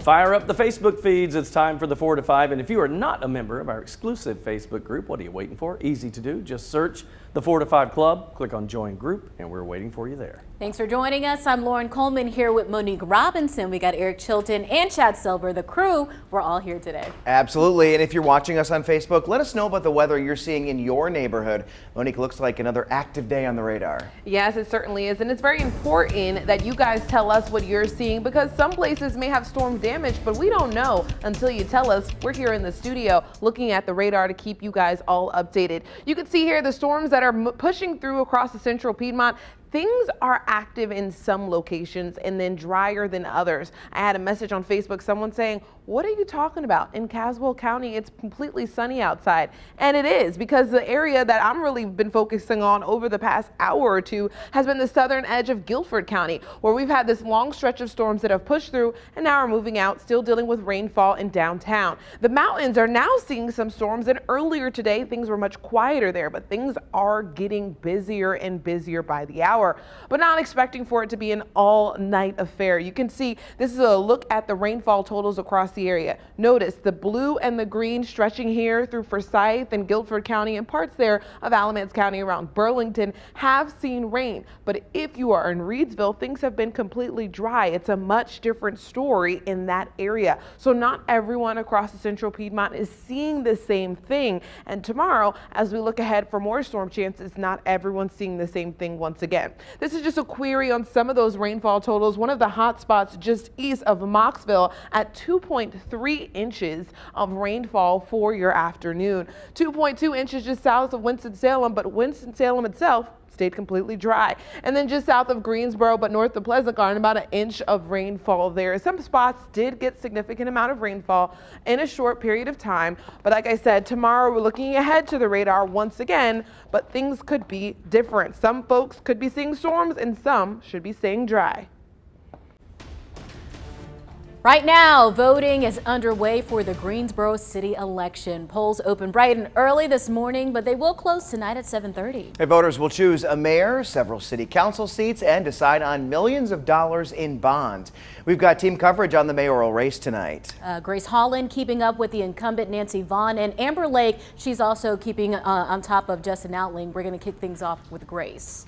Fire up the Facebook feeds. It's time for the 4 to 5. And if you are not a member of our exclusive Facebook group, what are you waiting for? Easy to do. Just search the 4 to 5 Club, click on Join Group, and we're waiting for you there. Thanks for joining us. I'm Lauren Coleman here with Monique Robinson. We got Eric Chilton and Chad Silver. The crew, we're all here today. Absolutely. And if you're watching us on Facebook, let us know about the weather you're seeing in your neighborhood. Monique, looks like another active day on the radar. Yes, it certainly is. And it's very important that you guys tell us what you're seeing, because some places may have storm damage, but we don't know until you tell us. We're here in the studio looking at the radar to keep you guys all updated. You can see here the storms that are pushing through across the central Piedmont. Things are active in some locations and then drier than others. I had a message on Facebook, someone saying, what are you talking about? In Caswell County, it's completely sunny outside. And it is, because the area that I'm really been focusing on over the past hour or two has been the southern edge of Guilford County, where we've had this long stretch of storms that have pushed through and now are moving out, still dealing with rainfall in downtown. The mountains are now seeing some storms, and earlier today, things were much quieter there, but things are getting busier and busier by the hour. But not expecting for it to be an all-night affair. You can see this is a look at the rainfall totals across the area. Notice the blue and the green stretching here through Forsyth and Guilford County and parts there of Alamance County around Burlington have seen rain. But if you are in Reedsville, things have been completely dry. It's a much different story in that area. So not everyone across the central Piedmont is seeing the same thing. And tomorrow, as we look ahead for more storm chances, not everyone's seeing the same thing once again. This is just a query on some of those rainfall totals. One of the hot spots just east of Moxville at 2.3 inches of rainfall for your afternoon. 2.2 inches just south of Winston-Salem, but Winston-Salem itself stayed completely dry. And then just south of Greensboro, but north of Pleasant Garden, about an inch of rainfall there. Some spots did get significant amount of rainfall in a short period of time. But like I said, tomorrow we're looking ahead to the radar once again, but things could be different. Some folks could be seeing storms and some should be staying dry. Right now, voting is underway for the Greensboro City election. Polls open bright and early this morning, but they will close tonight at 7:30. Hey, voters will choose a mayor, several city council seats, and decide on millions of dollars in bonds. We've got team coverage on the mayoral race tonight. Grace Holland keeping up with the incumbent Nancy Vaughn, and Amber Lake, she's also keeping on top of Justin Outling. We're going to kick things off with Grace.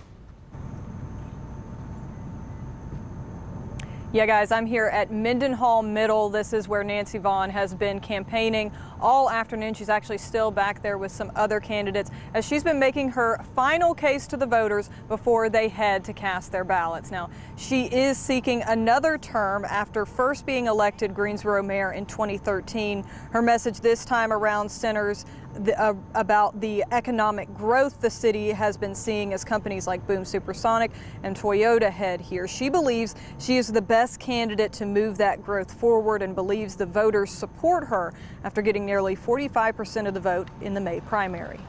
Yeah, guys, I'm here at Mendenhall Middle. This is where Nancy Vaughn has been campaigning all afternoon. She's actually still back there with some other candidates as she's been making her final case to the voters before they head to cast their ballots. Now, she is seeking another term after first being elected Greensboro mayor in 2013. Her message this time around centers about the economic growth the city has been seeing as companies like Boom Supersonic and Toyota head here. She believes she is the best candidate to move that growth forward and believes the voters support her after getting nearly 45% of the vote in the May primary.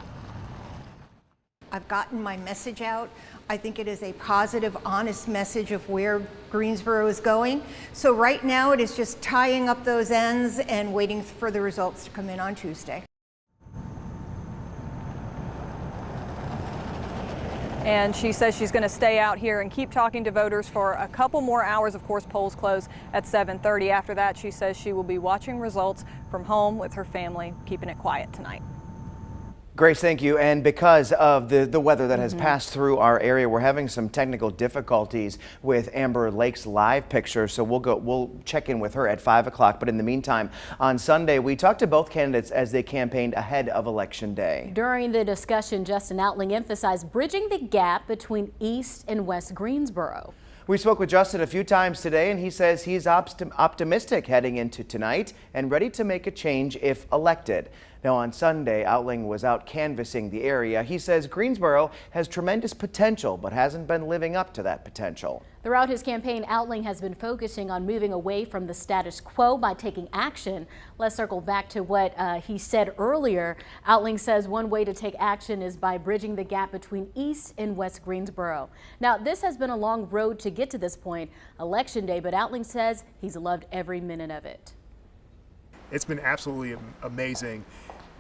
I've gotten my message out. I think it is a positive, honest message of where Greensboro is going. So right now it is just tying up those ends and waiting for the results to come in on Tuesday. And she says she's going to stay out here and keep talking to voters for a couple more hours. Of course, polls close at 7:30. After that, she says she will be watching results from home with her family, keeping it quiet tonight. Grace, thank you. And because of the weather that has passed through our area, we're having some technical difficulties with Amber Lake's live picture. So we'll check in with her at 5 o'clock. But in the meantime, on Sunday, we talked to both candidates as they campaigned ahead of Election Day. During the discussion, Justin Outling emphasized bridging the gap between East and West Greensboro. We spoke with Justin a few times today, and he says he's optimistic heading into tonight and ready to make a change if elected. Now, on Sunday, Outling was out canvassing the area. He says Greensboro has tremendous potential, but hasn't been living up to that potential. Throughout his campaign, Outling has been focusing on moving away from the status quo by taking action. Let's circle back to what he said earlier. Outling says one way to take action is by bridging the gap between East and West Greensboro. Now, this has been a long road to get to this point, Election Day, but Outling says he's loved every minute of it. It's been absolutely amazing.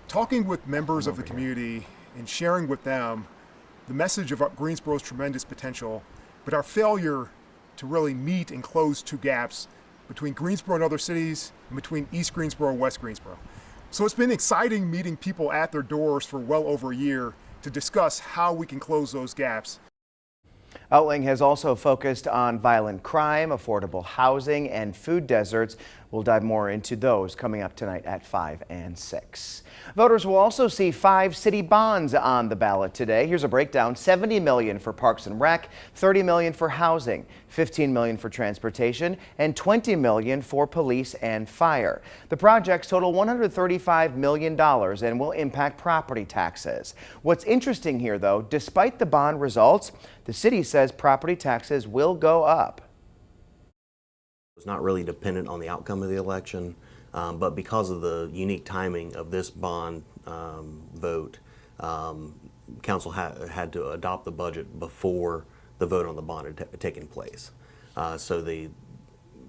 Talking with members of the community and sharing with them the message of Greensboro's tremendous potential, but our failure to really meet and close two gaps between Greensboro and other cities, and between East Greensboro and West Greensboro. So it's been exciting meeting people at their doors for well over a year to discuss how we can close those gaps. Outling has also focused on violent crime, affordable housing, and food deserts. We'll dive more into those coming up tonight at 5 and 6. Voters will also see 5 city bonds on the ballot today. Here's a breakdown: $70 million for Parks and Rec, $30 million for housing, $15 million for transportation, and $20 million for police and fire. The projects total $135 million and will impact property taxes. What's interesting here, though, despite the bond results, the city says property taxes will go up. It's not really dependent on the outcome of the election, but because of the unique timing of this bond vote, council had to adopt the budget before the vote on the bond had taken place. So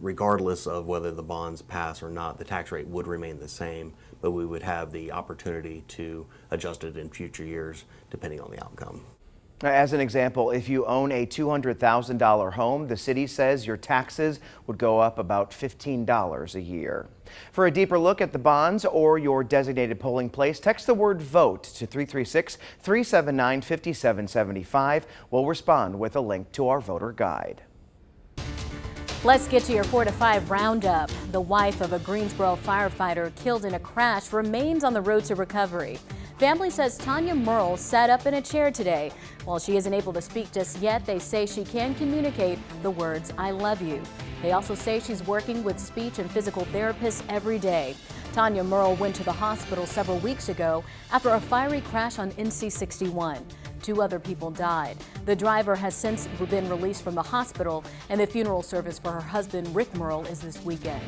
regardless of whether the bonds pass or not, the tax rate would remain the same, but we would have the opportunity to adjust it in future years depending on the outcome. As an example, if you own a $200,000 home, the city says your taxes would go up about $15 a year. For a deeper look at the bonds or your designated polling place, text the word VOTE to 336-379-5775. We'll respond with a link to our voter guide. Let's get to your 4 to 5 roundup. The wife of a Greensboro firefighter killed in a crash remains on the road to recovery. Family says Tanya Merle sat up in a chair today. While she isn't able to speak just yet, they say she can communicate the words, "I love you." They also say she's working with speech and physical therapists every day. Tanya Merle went to the hospital several weeks ago after a fiery crash on NC 61. 2 other people died. The driver has since been released from the hospital, and the funeral service for her husband, Rick Merle, is this weekend.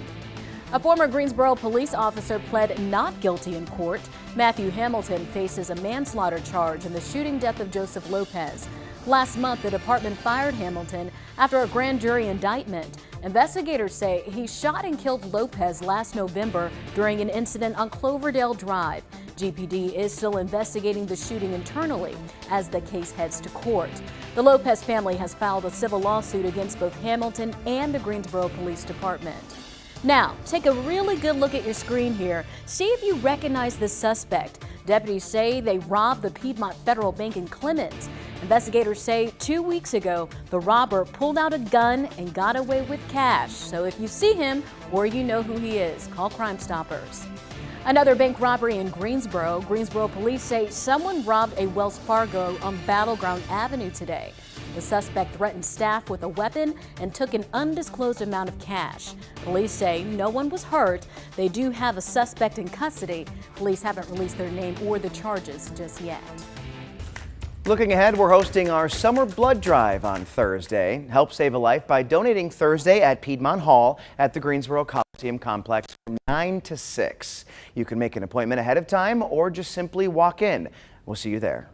A former Greensboro police officer pled not guilty in court. Matthew Hamilton faces a manslaughter charge in the shooting death of Joseph Lopez. Last month, the department fired Hamilton after a grand jury indictment. Investigators say he shot and killed Lopez last November during an incident on Cloverdale Drive. GPD is still investigating the shooting internally as the case heads to court. The Lopez family has filed a civil lawsuit against both Hamilton and the Greensboro Police Department. Now, take a really good look at your screen here. See if you recognize the suspect. Deputies say they robbed the Piedmont Federal Bank in Clemens. Investigators say 2 weeks ago, the robber pulled out a gun and got away with cash. So if you see him or you know who he is, call Crime Stoppers. Another bank robbery in Greensboro. Greensboro police say someone robbed a Wells Fargo on Battleground Avenue today. The suspect threatened staff with a weapon and took an undisclosed amount of cash. Police say no one was hurt. They do have a suspect in custody. Police haven't released their name or the charges just yet. Looking ahead, we're hosting our summer blood drive on Thursday. Help save a life by donating Thursday at Piedmont Hall at the Greensboro Coliseum Complex from 9 to 6. You can make an appointment ahead of time or just simply walk in. We'll see you there.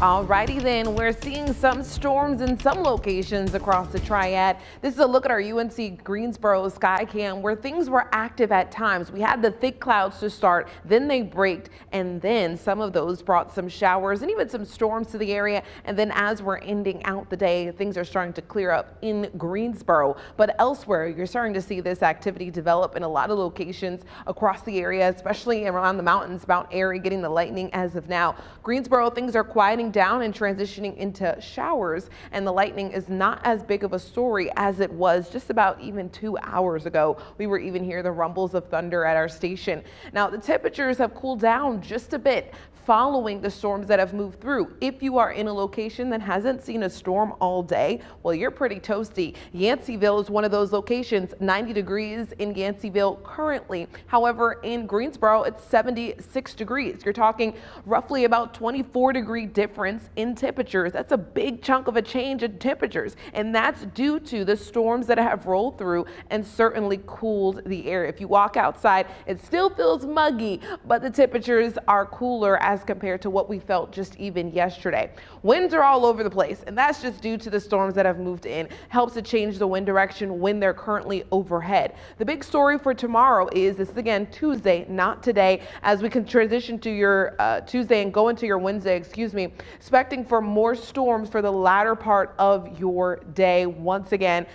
Alrighty then, we're seeing some storms in some locations across the Triad. This is a look at our UNC Greensboro sky cam where things were active at times. We had the thick clouds to start, then they braked, and then some of those brought some showers and even some storms to the area. And then as we're ending out the day, things are starting to clear up in Greensboro. But elsewhere, you're starting to see this activity develop in a lot of locations across the area, especially around the mountains. Mount Airy getting the lightning as of now. Greensboro, things are quieting down and transitioning into showers, and the lightning is not as big of a story as it was just about even 2 hours ago. We were even hear the rumbles of thunder at our station. Now the temperatures have cooled down just a bit following the storms that have moved through. If you are in a location that hasn't seen a storm all day, well, you're pretty toasty. Yanceyville is one of those locations, 90 degrees in Yanceyville currently. However, in Greensboro, it's 76 degrees. You're talking roughly about 24-degree difference in temperatures. That's a big chunk of a change in temperatures, and that's due to the storms that have rolled through and certainly cooled the air. If you walk outside, it still feels muggy, but the temperatures are cooler as compared to what we felt just even yesterday. Winds are all over the place, and that's just due to the storms that have moved in. Helps to change the wind direction when they're currently overhead. The big story for tomorrow is this, again, Tuesday, not today, as we can transition to your Tuesday and go into your Wednesday, expecting for more storms for the latter part of your day. Once again,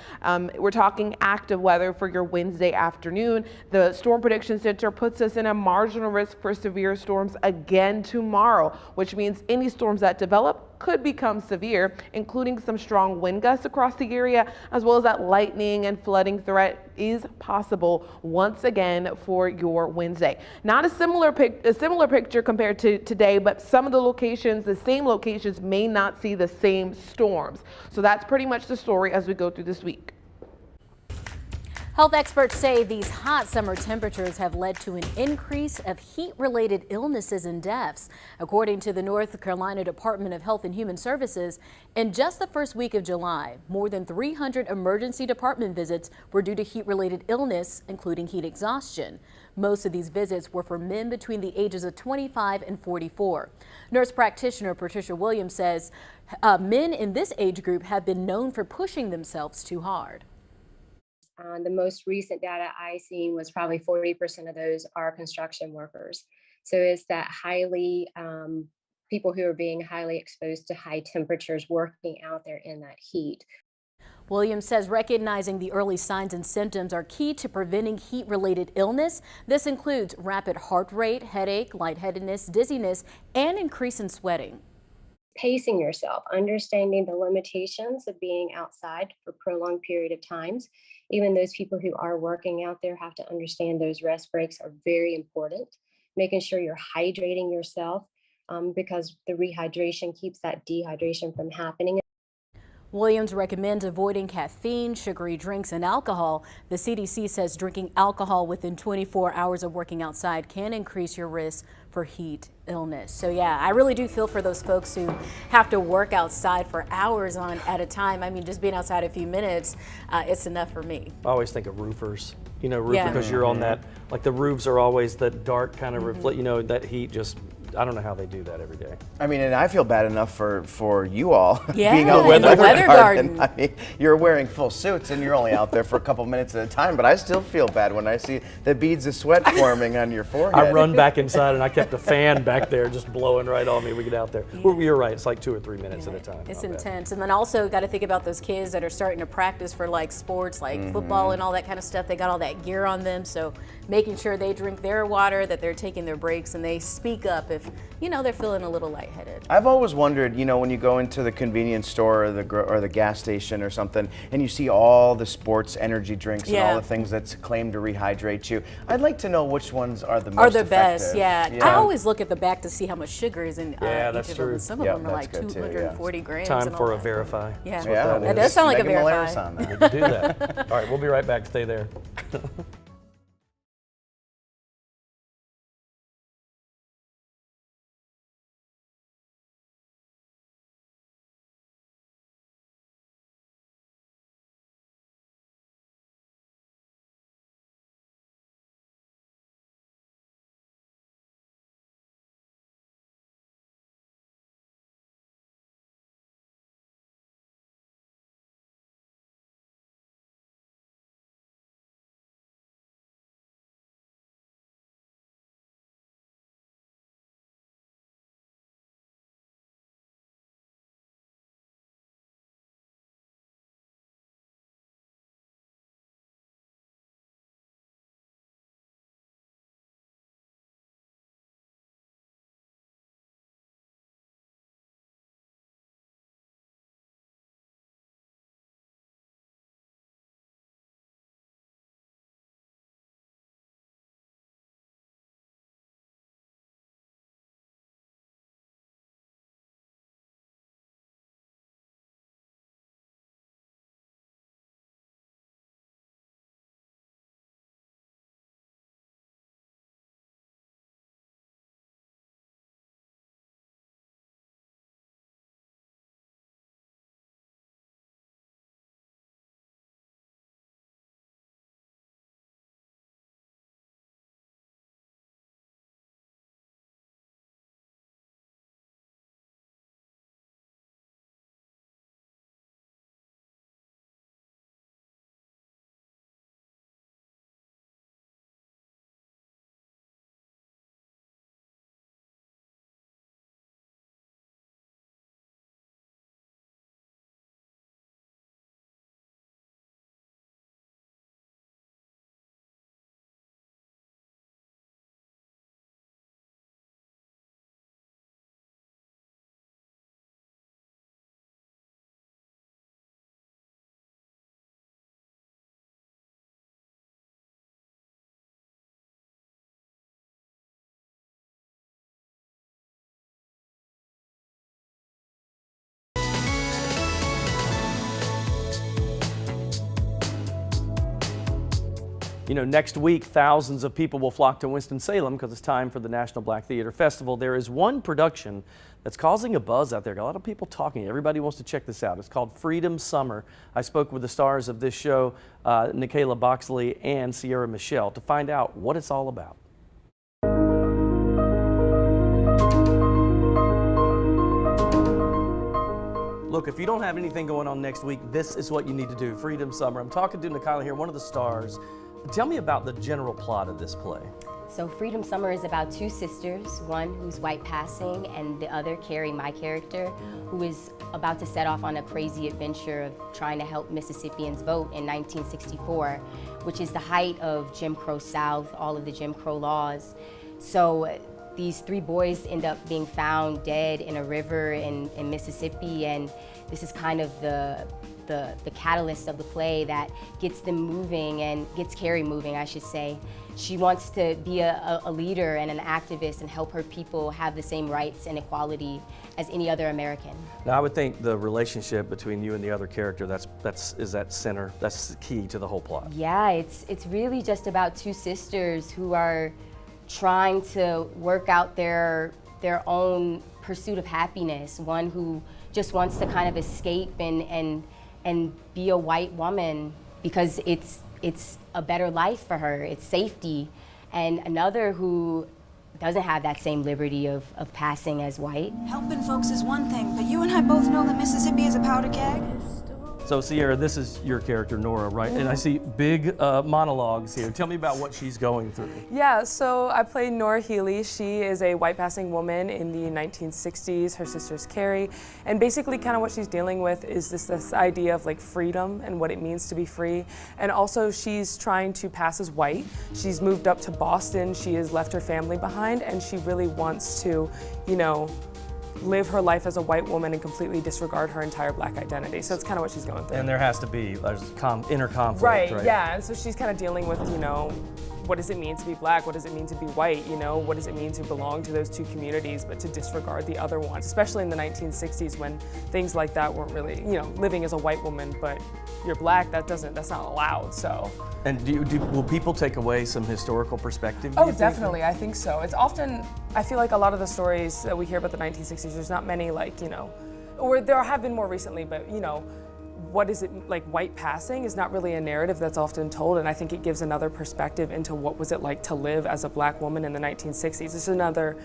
we're talking active weather for your Wednesday afternoon. The Storm Prediction Center puts us in a marginal risk for severe storms again tomorrow, which means any storms that develop could become severe, including some strong wind gusts across the area, as well as that lightning and flooding threat is possible once again for your Wednesday. Not a similar picture compared to today, but some of the locations, the same locations, may not see the same storms. So that's pretty much the story as we go through this week. Health experts say these hot summer temperatures have led to an increase of heat-related illnesses and deaths. According to the North Carolina Department of Health and Human Services, in just the first week of July, more than 300 emergency department visits were due to heat-related illness, including heat exhaustion. Most of these visits were for men between the ages of 25 and 44. Nurse practitioner Patricia Williams says men in this age group have been known for pushing themselves too hard. The most recent data I seen was probably 40% of those are construction workers. So it's that highly, people who are being highly exposed to high temperatures working out there in that heat. Williams says recognizing the early signs and symptoms are key to preventing heat-related illness. This includes rapid heart rate, headache, lightheadedness, dizziness, and increase in sweating. Pacing yourself, understanding the limitations of being outside for a prolonged period of times. Even those people who are working out there have to understand those rest breaks are very important. Making sure you're hydrating yourself because the rehydration keeps that dehydration from happening. Williams recommends avoiding caffeine, sugary drinks, and alcohol. The CDC says drinking alcohol within 24 hours of working outside can increase your risk for heat illness. So yeah, I really do feel for those folks who have to work outside for hours at a time. I mean, just being outside a few minutes, it's enough for me. I always think of roofers, because you're on that, like the roofs are always that dark kind of reflect, that heat just, I don't know how they do that every day. I mean, and I feel bad enough for you all yeah, being out in the weather garden. I mean, you're wearing full suits and you're only out there for a couple minutes at a time, but I still feel bad when I see the beads of sweat forming on your forehead. I run back inside and I kept a fan back there just blowing right on me. We get out there. Yeah. Well, you're right. It's like 2 or 3 minutes at a time. It's intense. And then also got to think about those kids that are starting to practice for like sports, like football and all that kind of stuff. They got all that gear on them. So making sure they drink their water, that they're taking their breaks, and they speak up if, they're feeling a little lightheaded. I've always wondered, when you go into the convenience store or the gas station or something, and you see all the sports energy drinks and all the things that's claimed to rehydrate you, I'd like to know which ones are the most effective. Best, yeah. I always look at the back to see how much sugar is in that's each of true. them. And some of them are like 240 grams. Time and for all a that. verify. Yeah, that does sound like a Megan verify. Malaris on that. We can do that. All right, we'll be right back. Stay there. You know, next week, thousands of people will flock to Winston-Salem because it's time for the National Black Theater Festival. There is one production that's causing a buzz out there. A lot of people talking. Everybody wants to check this out. It's called Freedom Summer. I spoke with the stars of this show, Nicaila Boxley and Sierra Michelle, to find out what it's all about. Look, if you don't have anything going on next week, this is what you need to do, Freedom Summer. I'm talking to Nicaila here, one of the stars. Tell me about the general plot of this play. So Freedom Summer is about two sisters, one who's white passing and the other, Carrie, my character, who is about to set off on a crazy adventure of trying to help Mississippians vote in 1964, which is the height of Jim Crow South, all of the Jim Crow laws. So these three boys end up being found dead in a river in Mississippi, and this is kind of the catalyst of the play that gets them moving and gets Carrie moving, I should say. She wants to be a leader and an activist and help her people have the same rights and equality as any other American. Now, I would think the relationship between you and the other character, is that center, that's the key to the whole plot. Yeah, it's really just about two sisters who are trying to work out their own pursuit of happiness. One who just wants to kind of escape and be a white woman because it's a better life for her, it's safety. And another who doesn't have that same liberty of passing as white. Helping folks is one thing, but you and I both know that Mississippi is a powder keg. So Sierra, this is your character, Nora, right? And I see big monologues here. Tell me about what she's going through. Yeah, so I played Nora Healy. She is a white passing woman in the 1960s. Her sister's Carrie. And basically kind of what she's dealing with is this idea of like freedom and what it means to be free. And also she's trying to pass as white. She's moved up to Boston. She has left her family behind, and she really wants to, you know, live her life as a white woman and completely disregard her entire black identity. So it's kind of what she's going through. And there has to be inner conflict, right? Yeah, and so she's kind of dealing with, you know, what does it mean to be black? What does it mean to be white? You know, what does it mean to belong to those two communities, but to disregard the other ones, especially in the 1960s when things like that weren't really, you know, living as a white woman, but you're black, that's not allowed, so. And will people take away some historical perspective? Oh, definitely, I think so. It's often, I feel like a lot of the stories that we hear about the 1960s, there's not many like, you know, or there have been more recently, but you know, what is it like white passing is not really a narrative that's often told, and I think it gives another perspective into what was it like to live as a black woman in the 1960s. It's another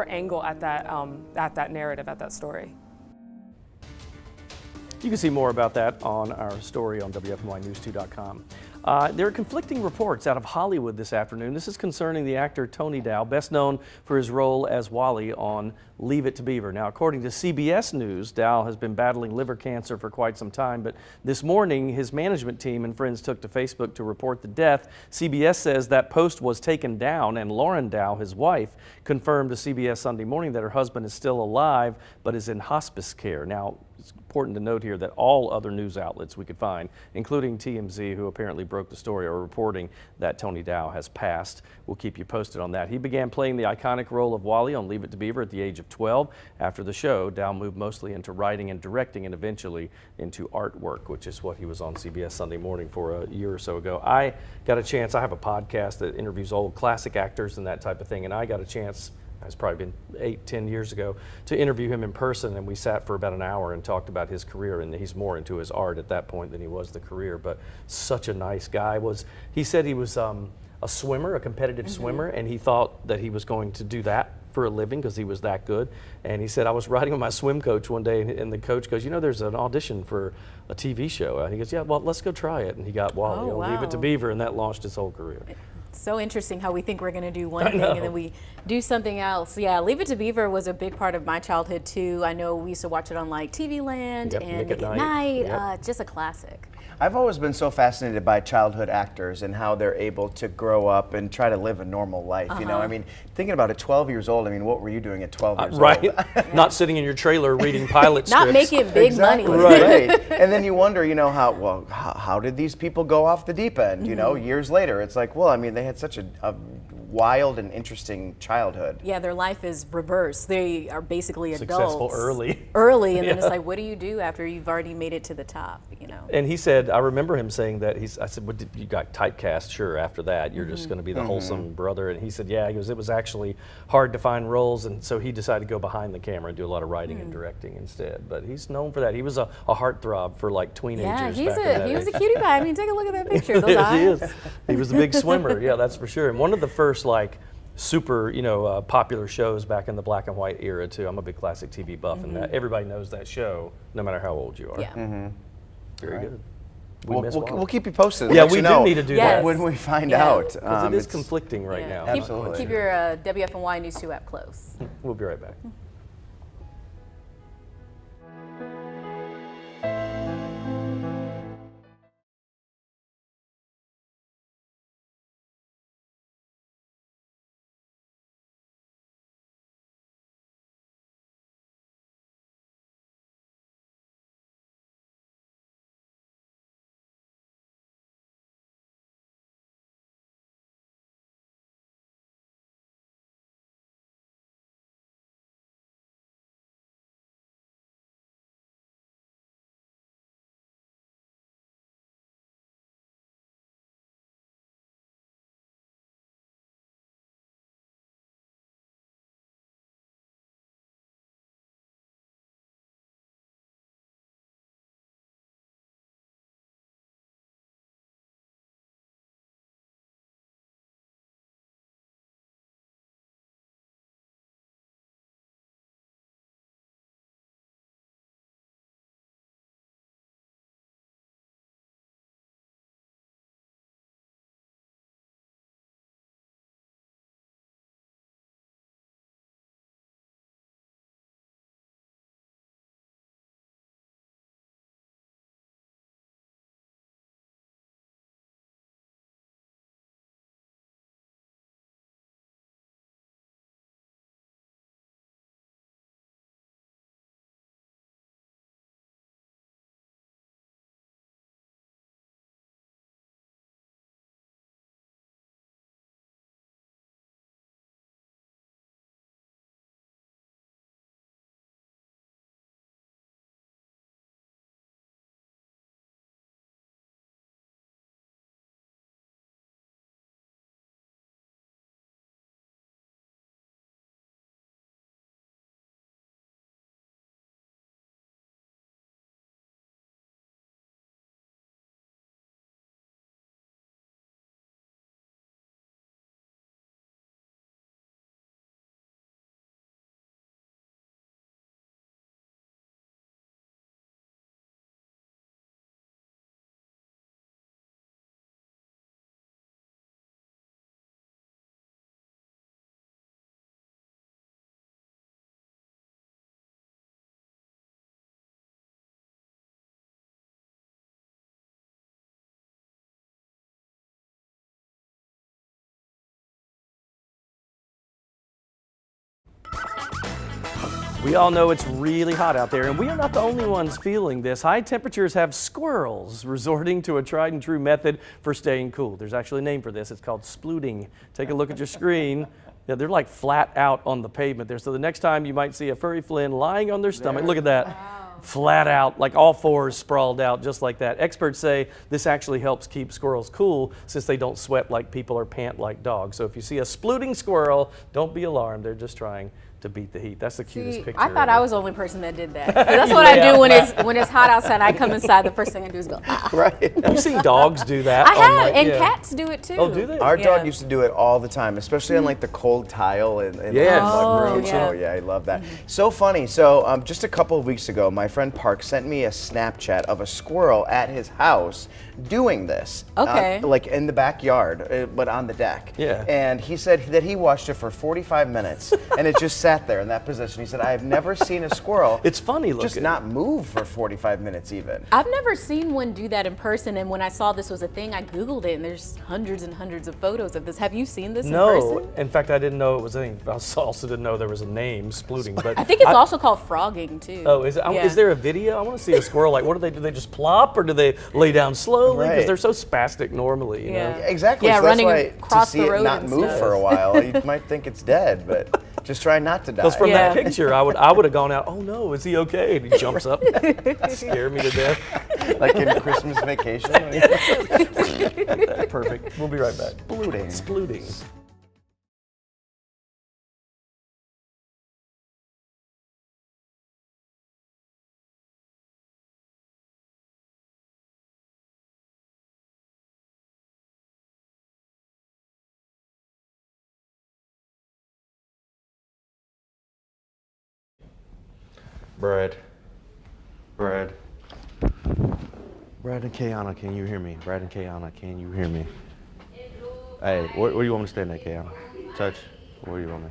angle at that narrative, at that story. You can see more about that on our story on WFNYnews2.com. There are conflicting reports out of Hollywood this afternoon. This is concerning the actor Tony Dow, best known for his role as Wally on Leave It to Beaver. Now, according to CBS News, Dow has been battling liver cancer for quite some time, but this morning his management team and friends took to Facebook to report the death. CBS says that post was taken down, and Lauren Dow, his wife, confirmed to CBS Sunday morning that her husband is still alive but is in hospice care. Now, it's important to note here that all other news outlets we could find, including TMZ, who apparently broke the story, are reporting that Tony Dow has passed. We'll keep you posted on that. He began playing the iconic role of Wally on Leave It to Beaver at the age of 12. After the show, Dow moved mostly into writing and directing and eventually into artwork, which is what he was on CBS Sunday Morning for a year or so ago. I got a chance, I have a podcast that interviews old classic actors and that type of thing, and I got a chance, it's probably been 8-10 years ago, to interview him in person, and we sat for about an hour and talked about his career, and he's more into his art at that point than he was the career, but such a nice guy. He said he was a swimmer, a competitive swimmer, and he thought that he was going to do that for a living because he was that good. And he said, I was riding with my swim coach one day, and the coach goes, you know, there's an audition for a TV show. And he goes, yeah, well, let's go try it. And he got Wally on Leave It to Beaver, and that launched his whole career. So interesting how we think we're going to do one thing and then we do something else. Yeah, Leave It to Beaver was a big part of my childhood too. I know we used to watch it on like TV Land and Nick at Night. Yep. Just a classic. I've always been so fascinated by childhood actors and how they're able to grow up and try to live a normal life. You know, I mean, thinking about it, 12 years old, I mean, what were you doing at 12 years old? Right, not sitting in your trailer reading pilot scripts. Not making big money. Right. And then you wonder, you know, how did these people go off the deep end? You know, years later, it's like, well, I mean, they had such a wild and interesting childhood. Yeah, their life is reversed. They are basically Successful adults. early. And then it's like, what do you do after you've already made it to the top, you know? And he said, I remember him saying that, I said, well, you got typecast, sure, after that, you're just going to be the wholesome brother. And he said, yeah, it was actually hard to find roles, and so he decided to go behind the camera and do a lot of writing and directing instead. But he's known for that. He was a heartthrob for like teenagers. Yeah, he was a cutie pie. I mean, take a look at that picture, those Yes, eyes. he is. He was the big swimmer, yeah, that's for sure. And one of the first like super, popular shows back in the black and white era too. I'm a big classic TV buff, and that everybody knows that show, no matter how old you are. Yeah. Very good. We'll keep you posted. Yeah, let we you do know need to do that. when we find out. Because it is It's- conflicting right now. Absolutely. Keep your WFNY News 2 app close. We'll be right back. We all know it's really hot out there, and we are not the only ones feeling this. High temperatures have squirrels resorting to a tried and true method for staying cool. There's actually a name for this. It's called splooting. Take a look at your screen. Yeah, they're like flat out on the pavement there. So the next time you might see a furry Flynn lying on their stomach, look at that. Wow. Flat out, like all fours sprawled out just like that. Experts say this actually helps keep squirrels cool since they don't sweat like people or pant like dogs. So if you see a splooting squirrel, don't be alarmed. They're just trying to beat the heat. That's the cutest picture. I thought I was the only person that did that. That's what I do when it's hot outside. I come inside. The first thing I do is go. Ah. Right. You've seen dogs do that. I have, and cats do it too. Oh, do they? Our dog used to do it all the time, especially on like the cold tile in the mud room. Yeah. Oh yeah, I love that. So funny. So just a couple of weeks ago, my friend Park sent me a Snapchat of a squirrel at his house doing this. Okay. Like in the backyard, but on the deck. Yeah. And he said that he watched it for 45 minutes, and it just sat there in that position. He said, I have never seen a squirrel. It's funny looking. Just not move for 45 minutes even. I've never seen one do that in person, and when I saw this was a thing, I Googled it, and there's hundreds and hundreds of photos of this. Have you seen this in person? No. In fact, I didn't know it was a thing. I also didn't know there was a name, splooting. But I think it's also called frogging too. Oh, is it? Yeah. Is there a video? I want to see a squirrel. Like, what do? They just plop, or do they lay down slow? slowly because Right. they're so spastic normally, you know? Exactly. Yeah, so that's running why across to see the road it not and move stuff. for a while, you might think it's dead, but just try not to die. Because from that picture, I would have gone out, oh no, is he okay? And he jumps up, scare me to death. Like in Christmas Vacation. Perfect. We'll be right back. Splooting. Brad and Kayana, can you hear me? Brad and Kayana, can you hear me? Hey, where do you want me to stand at, Kayana? Touch? Where do you want me?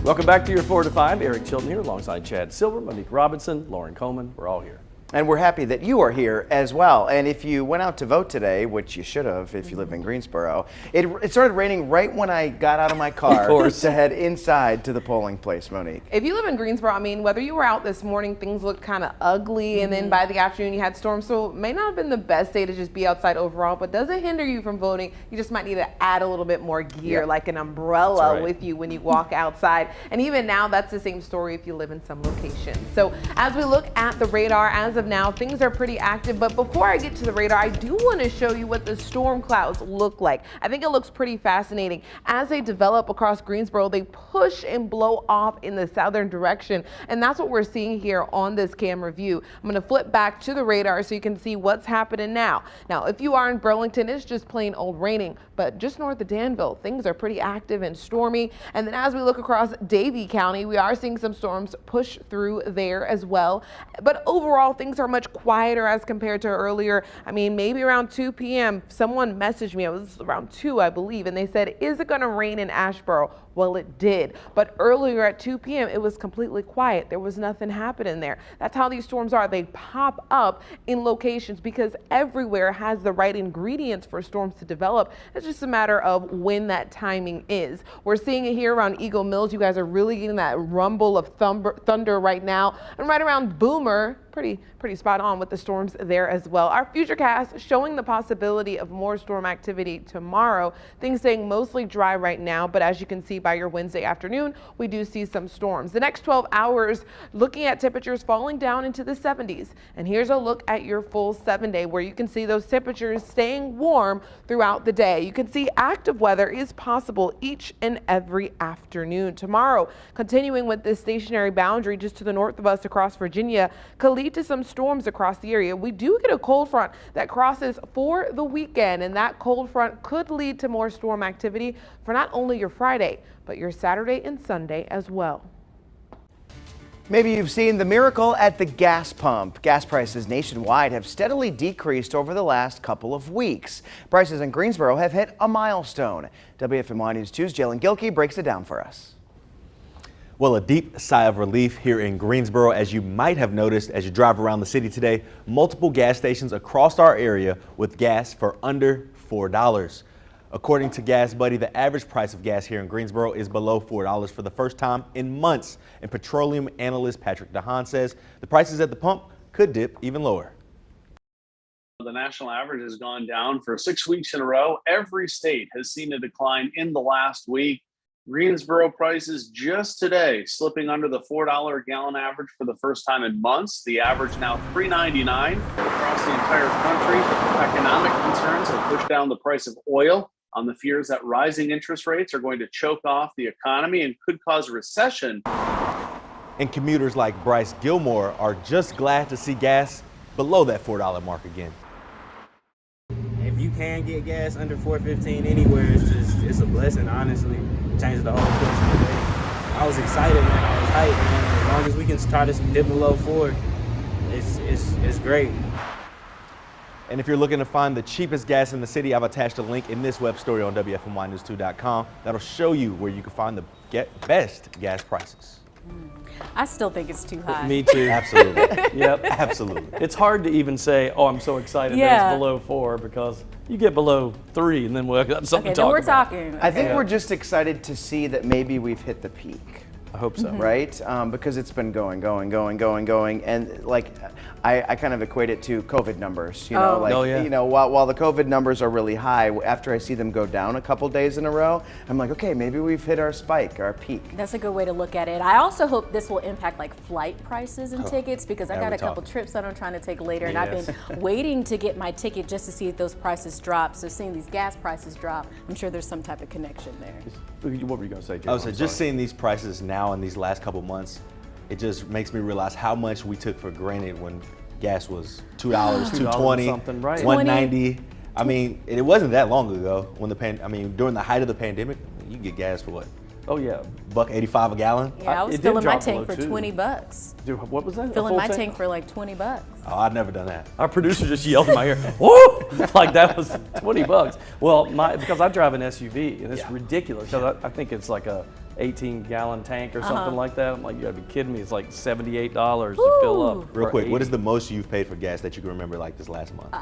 Welcome back to your 4 to 5. Eric Chilton here alongside Chad Silver, Monique Robinson, Lauren Coleman. We're all here. And we're happy that you are here as well. And if you went out to vote today, which you should have if you live in Greensboro, it started raining right when I got out of my car to head inside to the polling place, Monique. If you live in Greensboro, I mean, whether you were out this morning, things looked kind of ugly, and then by the afternoon you had storms, so it may not have been the best day to just be outside overall, but doesn't hinder you from voting. You just might need to add a little bit more gear, like an umbrella with you when you walk outside. And even now, that's the same story if you live in some locations. So as we look at the radar, as of now, things are pretty active. But before I get to the radar, I do want to show you what the storm clouds look like. I think it looks pretty fascinating. As they develop across Greensboro, they push and blow off in the southern direction. And that's what we're seeing here on this camera view. I'm going to flip back to the radar so you can see what's happening now. Now, if you are in Burlington, it's just plain old raining. But just north of Danville, things are pretty active and stormy. And then as we look across Davie County, we are seeing some storms push through there as well. But overall, things are much quieter as compared to earlier. I mean, maybe around 2 p.m. someone messaged me, it was around 2, I believe, and they said, is it going to rain in Asheboro? Well, it did. But earlier at 2 p.m., it was completely quiet. There was nothing happening there. That's how these storms are. They pop up in locations because everywhere has the right ingredients for storms to develop. It's just a matter of when that timing is. We're seeing it here around Eagle Mills. You guys are really getting that rumble of thunder right now. And right around Boomer, pretty spot on with the storms there as well. Our futurecast showing the possibility of more storm activity tomorrow. Things staying mostly dry right now, but as you can see by your Wednesday afternoon, we do see some storms. The next 12 hours, looking at temperatures falling down into the 70s. And here's a look at your full 7-day where you can see those temperatures staying warm throughout the day. You can see active weather is possible each and every afternoon. Tomorrow, continuing with this stationary boundary just to the north of us across Virginia, could lead to some storms across the area. We do get a cold front that crosses for the weekend, and that cold front could lead to more storm activity for not only your Friday, but your Saturday and Sunday as well. Maybe you've seen the miracle at the gas pump. Gas prices nationwide have steadily decreased over the last couple of weeks. Prices in Greensboro have hit a milestone. WFMY News 2's Jalen Gilkey breaks it down for us. Well, a deep sigh of relief here in Greensboro, as you might have noticed as you drive around the city today. Multiple gas stations across our area with gas for under $4. According to Gas Buddy, the average price of gas here in Greensboro is below $4 for the first time in months. And petroleum analyst Patrick DeHaan says the prices at the pump could dip even lower. The national average has gone down for 6 weeks in a row. Every state has seen a decline in the last week. Greensboro prices just today slipping under the $4 a gallon average for the first time in months. The average now $3.99 across the entire country. Economic concerns have pushed down the price of oil on the fears that rising interest rates are going to choke off the economy and could cause a recession. And commuters like Bryce Gilmore are just glad to see gas below that $4 mark again. If you can get gas under $4.15 anywhere, it's a blessing, honestly. It changes the whole course of the day. I was excited, man. I was hyped, man. As long as we can try to dip below $4, it's great. And if you're looking to find the cheapest gas in the city, I've attached a link in this web story on WFMYnews2.com that'll show you where you can find the best gas prices. I still think it's too high. Me too. Absolutely. Yep. Absolutely. It's hard to even say, oh, I'm so excited that it's below 4, because you get below 3 and then we've got something to talk about. Talking. I think we're just excited to see that maybe we've hit the peak. I hope so. Right? Because it's been going. And like, I kind of equate it to COVID numbers, you know, you know, while the COVID numbers are really high, after I see them go down a couple days in a row, I'm like, okay, maybe we've hit our spike, our peak. That's a good way to look at it. I also hope this will impact like flight prices and tickets, because I got a couple trips that I'm trying to take later, and I've been waiting to get my ticket just to see if those prices drop. So seeing these gas prices drop, I'm sure there's some type of connection there. What were you going to say, Jim? I was just seeing these prices now in these last couple months, it just makes me realize how much we took for granted when gas was $2, $2.20, something, right? $1.90. I mean, it wasn't that long ago when during the height of the pandemic, you could get gas for what? Oh yeah, $1.85 a gallon. Yeah, I was filling my tank for $20. Dude, what was that? Filling my tank for like $20. Oh, I've never done that. Our producer just yelled in my ear, "Whoa!" Like that was $20. Well, because I drive an SUV and it's ridiculous. Because I think it's like a 18-gallon tank or something like that. I'm like, you gotta be kidding me. It's like $78 to fill up. Real quick, what is the most you've paid for gas that you can remember like this last month?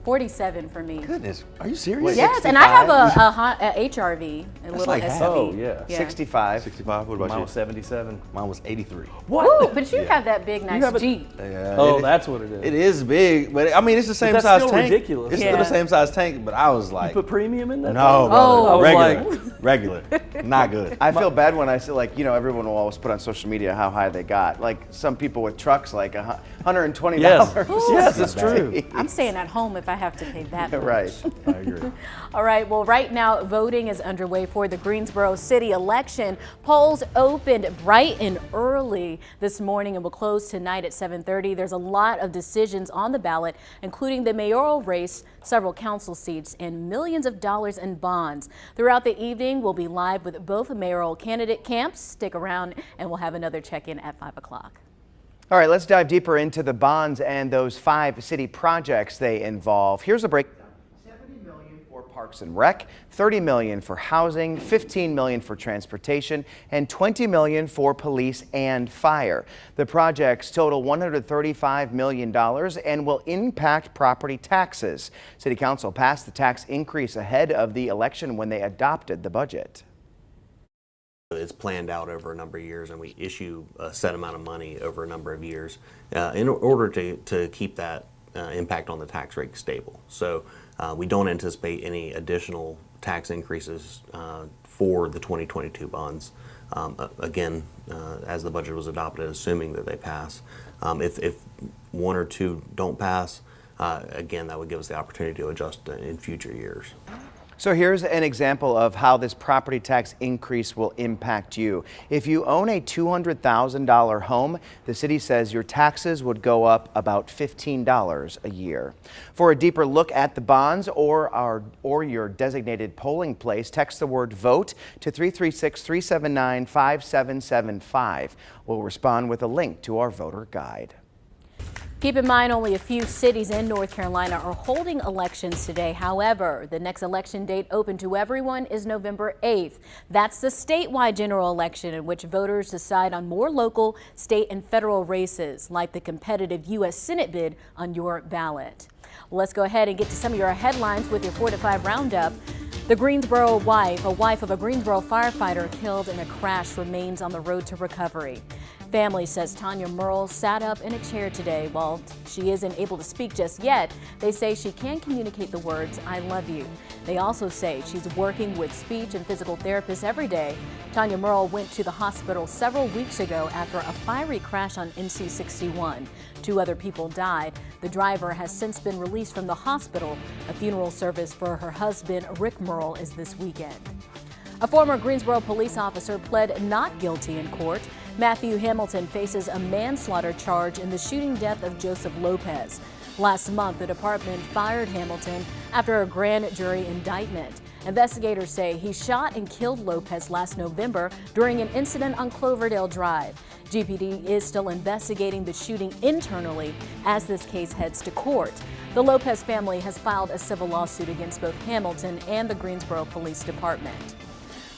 47 for me. Goodness, are you serious? Yes, 65? And I have a HRV, a little like SUV. Oh yeah. 65. 65. What about Mine you? was 77. Mine was 83. What? Ooh, but you have that big, nice Jeep. Yeah, oh, that's what it is. It is big, but I mean, it's the same that's size still tank. Ridiculous. It's still the same size tank, but I was like, you put premium in that? No, brother. Regular, not good. I feel bad when I say, like, you know, everyone will always put on social media how high they got. Like some people with trucks, like $120. Yes, it's true. I'm staying at home if I have to pay that much. Right. I agree. All right, well, right now voting is underway for the Greensboro City election. Polls opened bright and early this morning and will close tonight at 7:30. There's a lot of decisions on the ballot, including the mayoral race, several council seats, and millions of dollars in bonds. Throughout the evening, we'll be live with both mayoral candidate camps. Stick around and we'll have another check-in at 5 o'clock. All right, let's dive deeper into the bonds and those 5 city projects they involve. Here's a breakdown. $70 million for Parks and Rec, $30 million for housing, $15 million for transportation, and $20 million for police and fire. The projects total $135 million and will impact property taxes. City Council passed the tax increase ahead of the election when they adopted the budget. it's planned out over a number of years, and we issue a set amount of money over a number of years in order to keep that impact on the tax rate stable. So we don't anticipate any additional tax increases for the 2022 bonds. Again, as the budget was adopted, assuming that they pass. If one or two don't pass, again, that would give us the opportunity to adjust in future years. So here's an example of how this property tax increase will impact you. If you own a $200,000 home, the city says your taxes would go up about $15 a year. For a deeper look at the bonds or your designated polling place, text the word VOTE to 336-379-5775. We'll respond with a link to our voter guide. Keep in mind, only a few cities in North Carolina are holding elections today. However, the next election date open to everyone is November 8th. That's the statewide general election in which voters decide on more local, state, and federal races, like the competitive U.S. Senate bid on your ballot. Well, let's go ahead and get to some of your headlines with your 4 to 5 roundup. The Greensboro wife, a wife of a Greensboro firefighter killed in a crash, remains on the road to recovery. Family says Tanya Merle sat up in a chair today. While she isn't able to speak just yet, they say she can communicate the words, "I love you." They also say she's working with speech and physical therapists every day. Tanya Merle went to the hospital several weeks ago after a fiery crash on NC 61. 2 other people died. The driver has since been released from the hospital. A funeral service for her husband, Rick Merle, is this weekend. A former Greensboro police officer pled not guilty in court. Matthew Hamilton faces a manslaughter charge in the shooting death of Joseph Lopez. Last month, the department fired Hamilton after a grand jury indictment. Investigators say he shot and killed Lopez last November during an incident on Cloverdale Drive. GPD is still investigating the shooting internally as this case heads to court. The Lopez family has filed a civil lawsuit against both Hamilton and the Greensboro Police Department.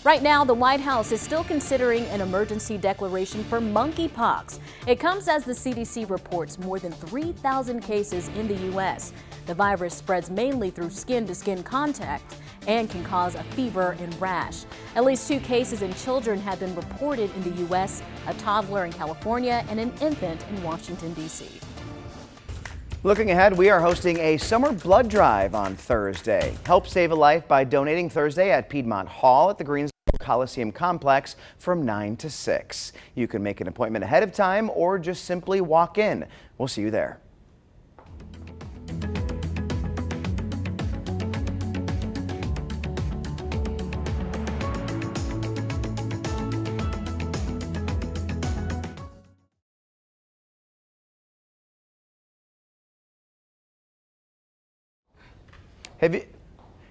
Right now, the White House is still considering an emergency declaration for monkeypox. It comes as the CDC reports more than 3,000 cases in the U.S. The virus spreads mainly through skin-to-skin contact and can cause a fever and rash. At least 2 cases in children have been reported in the U.S., a toddler in California and an infant in Washington, D.C. Looking ahead, we are hosting a summer blood drive on Thursday. Help save a life by donating Thursday at Piedmont Hall at the Greensboro Coliseum Complex from 9 to 6. You can make an appointment ahead of time or just simply walk in. We'll see you there.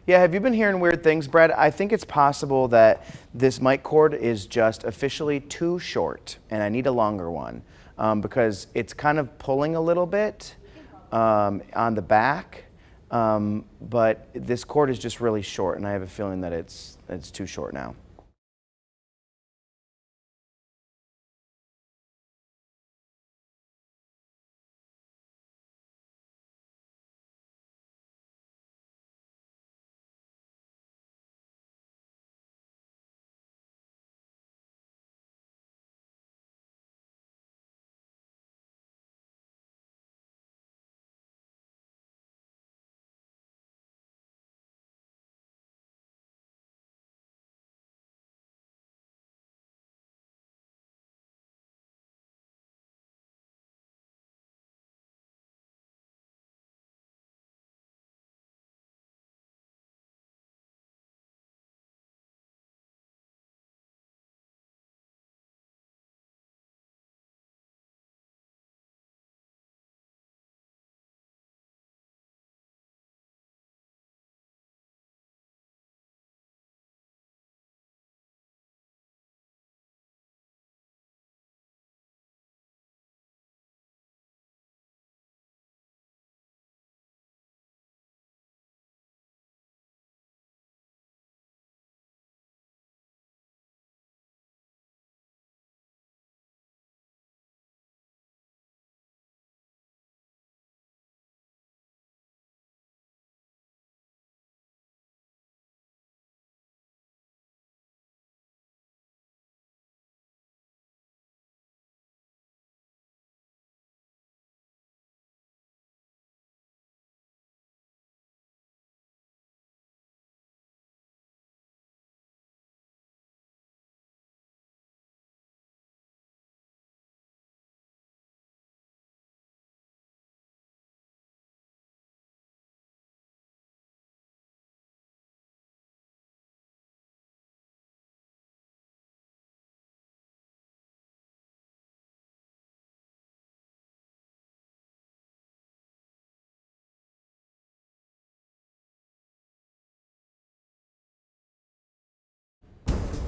Have you been hearing weird things, Brad? I think it's possible that this mic cord is just officially too short, and I need a longer one because it's kind of pulling a little bit on the back, but this cord is just really short, and I have a feeling that it's too short now.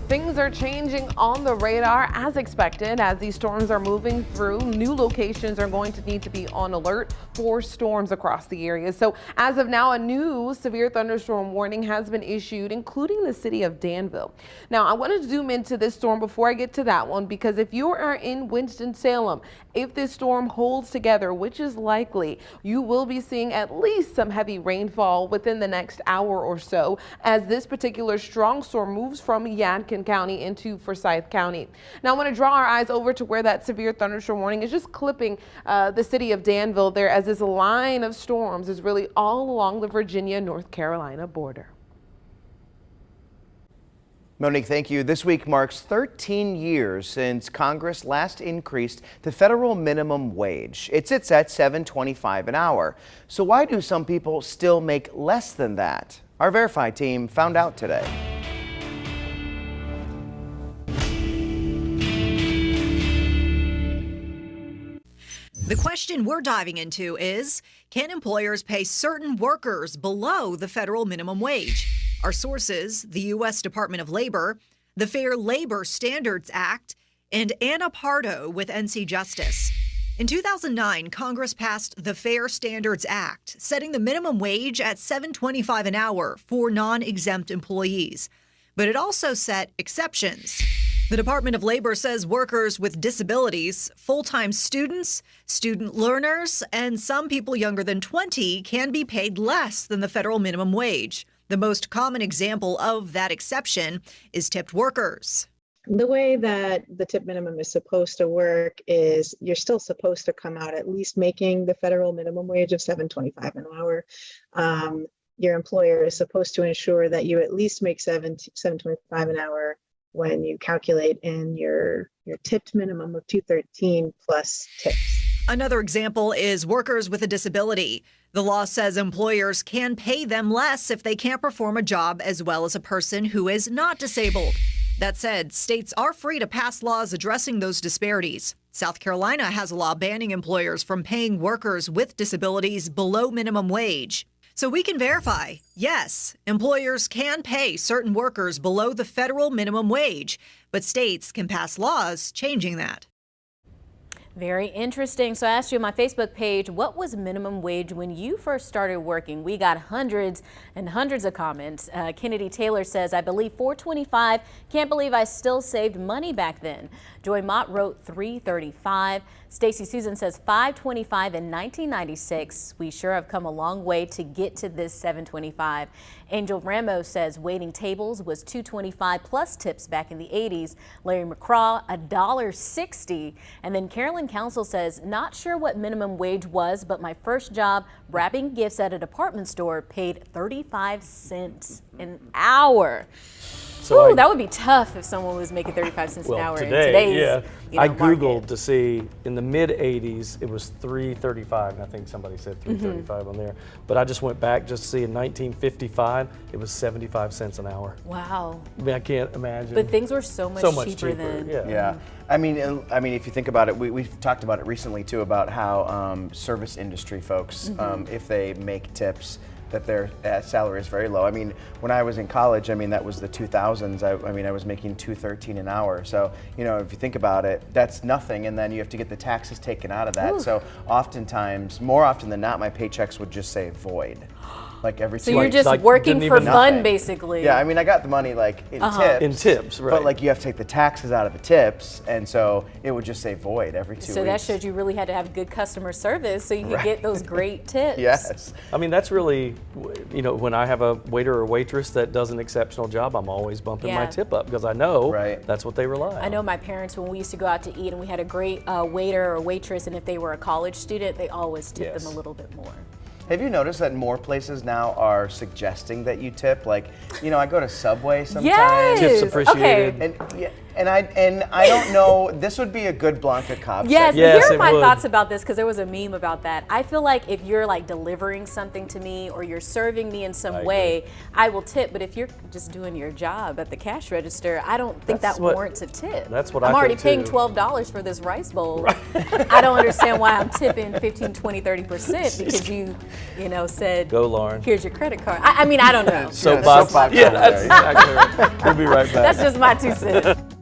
Things are changing on the radar as expected. As these storms are moving through, new locations are going to need to be on alert for storms across the area. So as of now, a new severe thunderstorm warning has been issued, including the city of Danville. Now, I want to zoom into this storm before I get to that one, because if you are in Winston-Salem, if this storm holds together, which is likely, you will be seeing at least some heavy rainfall within the next hour or so as this particular strong storm moves from Yadkin County into Forsyth County. Now I want to draw our eyes over to where that severe thunderstorm warning is just clipping the city of Danville there, as this line of storms is really all along the Virginia-North Carolina border. Monique, thank you. This week marks 13 years since Congress last increased the federal minimum wage. It sits at $7.25 an hour. So why do some people still make less than that? Our Verify team found out today. The question we're diving into is, can employers pay certain workers below the federal minimum wage? Our sources, the U.S. Department of Labor, the Fair Labor Standards Act, and Anna Pardo with NC Justice. In 2009, Congress passed the Fair Standards Act, setting the minimum wage at $7.25 an hour for non-exempt employees. But it also set exceptions. The Department of Labor says workers with disabilities, full-time students, student learners, and some people younger than 20 can be paid less than the federal minimum wage. The most common example of that exception is tipped workers. The way that the tip minimum is supposed to work is you're still supposed to come out at least making the federal minimum wage of $7.25 an hour. Your employer is supposed to ensure that you at least make $7.25 an hour when you calculate in your tipped minimum of $213 plus tips. Another example is workers with a disability. The law says employers can pay them less if they can't perform a job as well as a person who is not disabled. That said, states are free to pass laws addressing those disparities. South Carolina has a law banning employers from paying workers with disabilities below minimum wage. So we can verify, yes, employers can pay certain workers below the federal minimum wage, but states can pass laws changing that. Very interesting. So I asked you on my Facebook page, what was minimum wage when you first started working? We got hundreds and hundreds of comments. Kennedy Taylor says, I believe $4.25. Can't believe I still saved money back then. Joy Mott wrote $3.35. Stacy Susan says $5.25 in 1996. We sure have come a long way to get to this $7.25. Angel Ramos says waiting tables was $2.25 plus tips back in the 80s. Larry McCraw, $1.60. And then Carolyn Council says, not sure what minimum wage was, but my first job wrapping gifts at a department store paid 35 cents an hour. So that would be tough if someone was making 35 cents an hour. Today, in today's, I Googled to see in the mid 80s, it was $3.35. And I think somebody said $3.35 on there. But I just went back just to see in 1955, it was 75 cents an hour. Wow. I mean, I can't imagine. But things were so much cheaper then. Yeah. I mean, if you think about it, we've talked about it recently too, about how service industry folks, if they make tips, that their salary is very low. I mean, when I was in college, I mean, that was the 2000s. I mean, I was making $2.13 an hour. So, you know, if you think about it, that's nothing. And then you have to get the taxes taken out of that. Ooh. So oftentimes, more often than not, my paychecks would just say void. Like every So you're just working for fun, basically. Yeah, I mean, I got the money like in tips. In tips, right. But like you have to take the taxes out of the tips, and so it would just say void every 2 weeks. So that showed you really had to have good customer service so you could get those great tips. Yes. I mean, that's really, you know, when I have a waiter or waitress that does an exceptional job, I'm always bumping my tip up because I know that's what they rely on. I know my parents, when we used to go out to eat and we had a great waiter or waitress, and if they were a college student, they always tipped them a little bit more. Have you noticed that more places now are suggesting that you tip? Like, you know, I go to Subway sometimes. Yes. Tips appreciated. And And I don't know, this would be a good Blanca Cobb Yes, segment. here are my thoughts about this, because there was a meme about that. I feel like if you're like delivering something to me or you're serving me in some way, I will tip. But if you're just doing your job at the cash register, I don't think that warrants a tip. That's what I'm already think paying $12 for this rice bowl. I don't understand why I'm tipping 15, 20, 30% because you said, go Lauren, here's your credit card. I mean, I don't know. Soapbox. Yeah, that's exactly right. We'll be right back. That's just my 2 cents.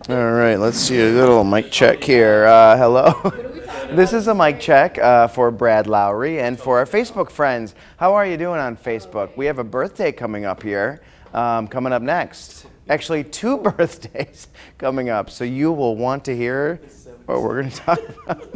All right, let's see a little mic check here. Hello. This is a mic check for Brad Lowry and for our Facebook friends. How are you doing on Facebook? We have a birthday coming up here, coming up next. Actually, 2 birthdays coming up, so you will want to hear what we're going to talk about.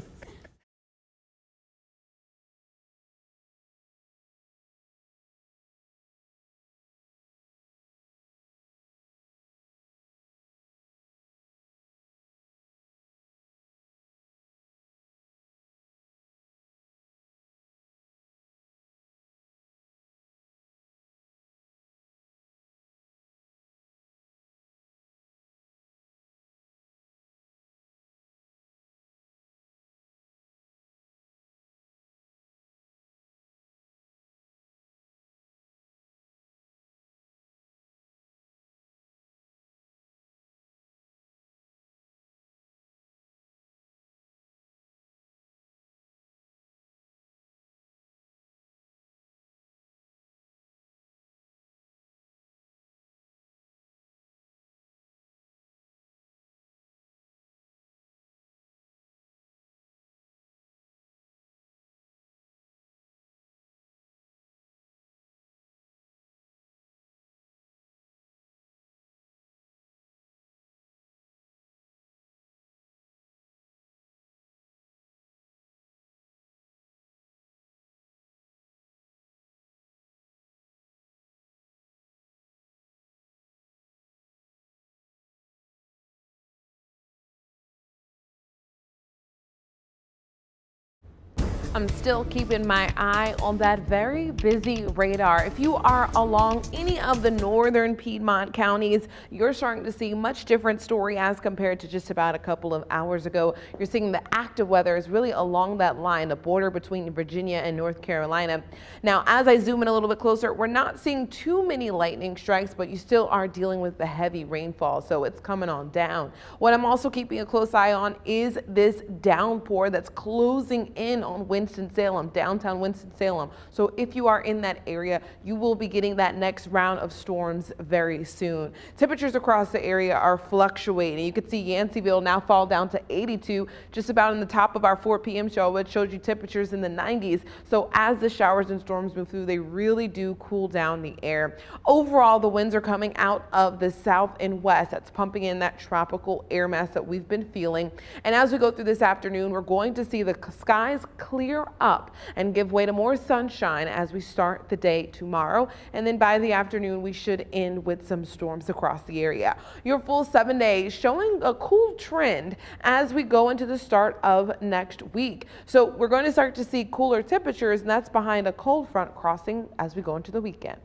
I'm still keeping my eye on that very busy radar. If you are along any of the northern Piedmont counties, you're starting to see much different story as compared to just about a couple of hours ago. You're seeing the active weather is really along that line, the border between Virginia and North Carolina. Now, as I zoom in a little bit closer, we're not seeing too many lightning strikes, but you still are dealing with the heavy rainfall, so it's coming on down. What I'm also keeping a close eye on is this downpour that's closing in on Winston-Salem, downtown Winston-Salem. So if you are in that area, you will be getting that next round of storms very soon. Temperatures across the area are fluctuating. You can see Yanceyville now fall down to 82, just about in the top of our 4 p.m. show, which showed you temperatures in the 90s. So as the showers and storms move through, they really do cool down the air. Overall, the winds are coming out of the south and west. That's pumping in that tropical air mass that we've been feeling. And as we go through this afternoon, we're going to see the skies clear up and give way to more sunshine as we start the day tomorrow. And then by the afternoon, we should end with some storms across the area. Your full 7 days showing a cool trend as we go into the start of next week. So we're going to start to see cooler temperatures, and that's behind a cold front crossing as we go into the weekend.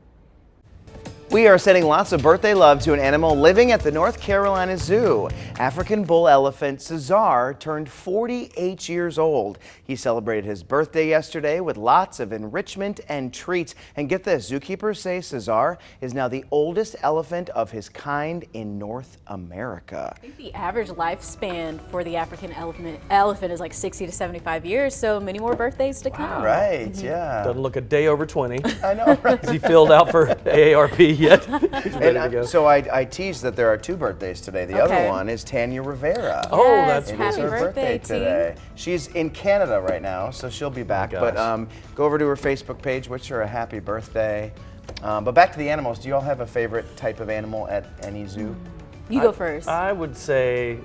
We are sending lots of birthday love to an animal living at the North Carolina Zoo. African bull elephant Cesar turned 48 years old. He celebrated his birthday yesterday with lots of enrichment and treats. And get this, zookeepers say Cesar is now the oldest elephant of his kind in North America. I think the average lifespan for the African elephant is like 60 to 75 years, so many more birthdays to come. Right, yeah. Doesn't look a day over 20. I know, right? Is he filled out for AARP yet? He's ready to go. So I teased that there are 2 birthdays today. The other one is Tanya Rivera. Oh, that's It is her birthday today. She's in Canada right now, so she'll be back. But go over to her Facebook page, wish her a happy birthday. But back to the animals. Do you all have a favorite type of animal at any zoo? You go first. I would say,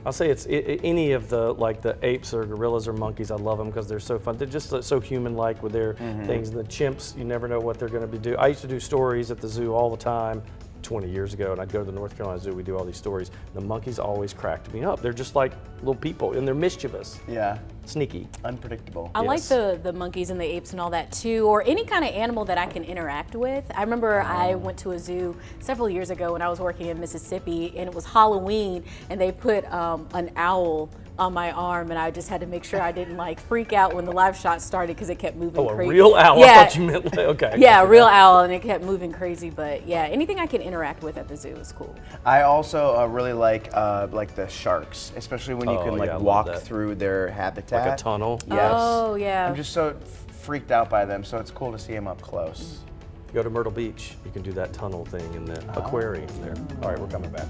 I'll say it's any of the apes or gorillas or monkeys. I love them because they're so fun. They're just so human-like with their things. And the chimps, you never know what they're going to be doing. I used to do stories at the zoo all the time 20 years ago, and I'd go to the North Carolina Zoo. We do all these stories. The monkeys always cracked me up. They're just like little people, and they're mischievous. Yeah. Sneaky. Unpredictable. I like the monkeys and the apes and all that too, or any kind of animal that I can interact with. I remember I went to a zoo several years ago when I was working in Mississippi, and it was Halloween, and they put an owl on my arm, and I just had to make sure I didn't freak out when the live shot started because it kept moving crazy. Oh, a real owl? Yeah. I thought you meant, okay. Yeah, a real owl, and it kept moving crazy, but yeah, anything I can interact with at the zoo is cool. I also really like the sharks, especially when you can walk through their habitat. Like a tunnel? Yes. Oh, yeah. I'm just so freaked out by them, so it's cool to see them up close. You go to Myrtle Beach, you can do that tunnel thing in the aquarium there. All right, we're coming back.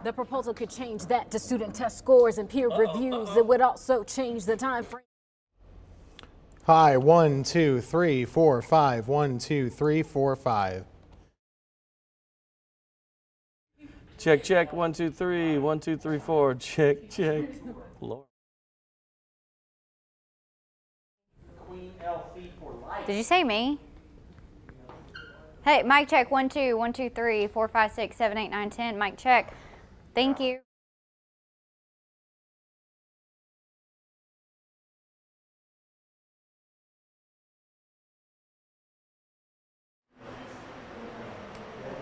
The proposal could change that to student test scores and peer reviews. It would also change the time frame. Hi, 1, 2, 3, 4, 5. 1, 2, 3, 4, 5. Check, check. 1, 2, 3. 1, 2, 3, 4. Check, check. Lord. Did you say me? Hey, mic check. 1, 2, 1, 2, 3, 4, 5, 6, 7, 8, 9, 10. Mic check. Thank you.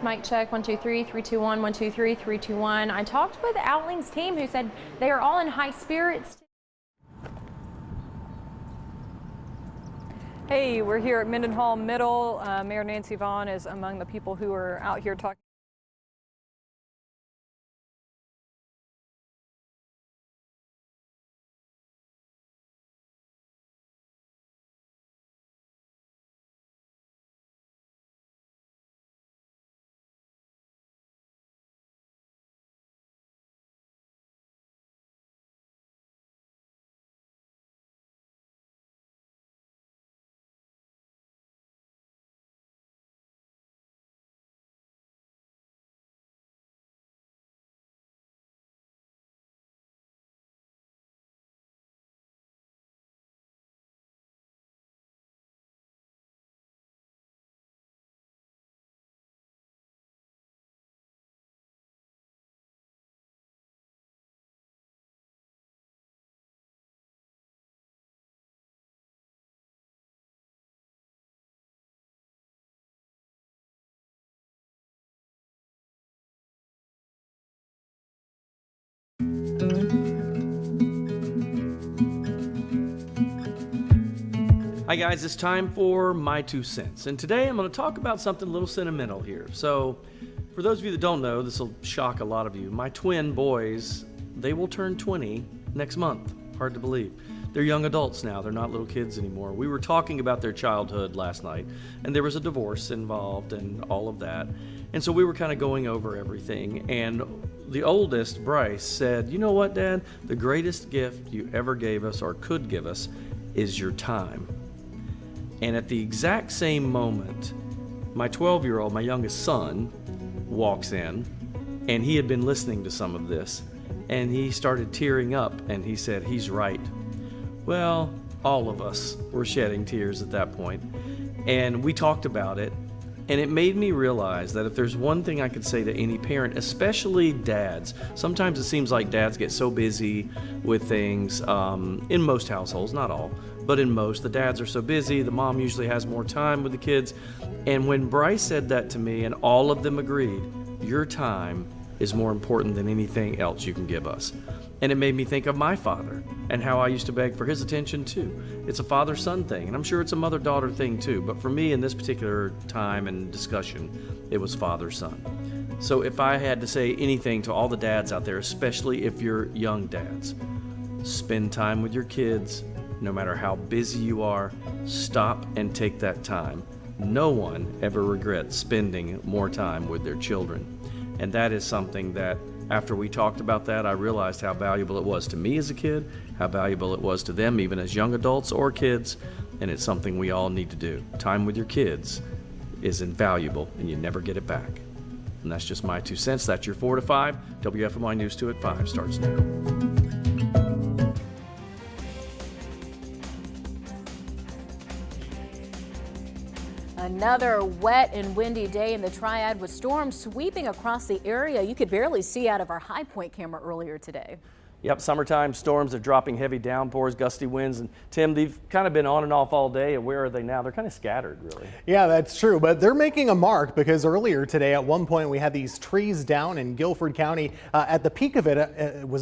Mic check. 1, 2, 3, 3, 2, 1. 1, 2, 3, 3, 2, 1. I talked with Outling's team who said they are all in high spirits. Hey, we're here at Mendenhall Middle. Mayor Nancy Vaughn is among the people who are out here talking. Hi guys, it's time for my 2 cents. And today I'm going to talk about something a little sentimental here. So, for those of you that don't know, this will shock a lot of you. My twin boys, they will turn 20 next month. Hard to believe. They're young adults now. They're not little kids anymore. We were talking about their childhood last night, and there was a divorce involved and all of that. And so we were kind of going over everything. And the oldest, Bryce, said, "You know what, Dad? The greatest gift you ever gave us or could give us is your time." And at the exact same moment, my 12-year-old, my youngest son, walks in, and he had been listening to some of this, and he started tearing up, and he said, "He's right." Well, all of us were shedding tears at that point, and we talked about it, and it made me realize that if there's one thing I could say to any parent, especially dads, sometimes it seems like dads get so busy with things, in most households, not all, but in most, the dads are so busy, the mom usually has more time with the kids. And when Bryce said that to me, and all of them agreed, your time is more important than anything else you can give us. And it made me think of my father and how I used to beg for his attention too. It's a father-son thing, and I'm sure it's a mother-daughter thing too, but for me in this particular time and discussion, it was father-son. So if I had to say anything to all the dads out there, especially if you're young dads, spend time with your kids. No matter how busy you are, stop and take that time. No one ever regrets spending more time with their children. And that is something that, after we talked about that, I realized how valuable it was to me as a kid, how valuable it was to them even as young adults or kids, and it's something we all need to do. Time with your kids is invaluable, and you never get it back. And that's just my 2 cents. That's your 4 to 5. WFMY News 2 at 5 starts now. Another wet and windy day in the Triad with storms sweeping across the area. You could barely see out of our High Point camera earlier today. Yep, summertime storms are dropping heavy downpours, gusty winds, and Tim, they've kind of been on and off all day. And where are they now? They're kind of scattered, really. Yeah, that's true, but they're making a mark because earlier today at one point we had these trees down in Guilford County. At the peak of it, it was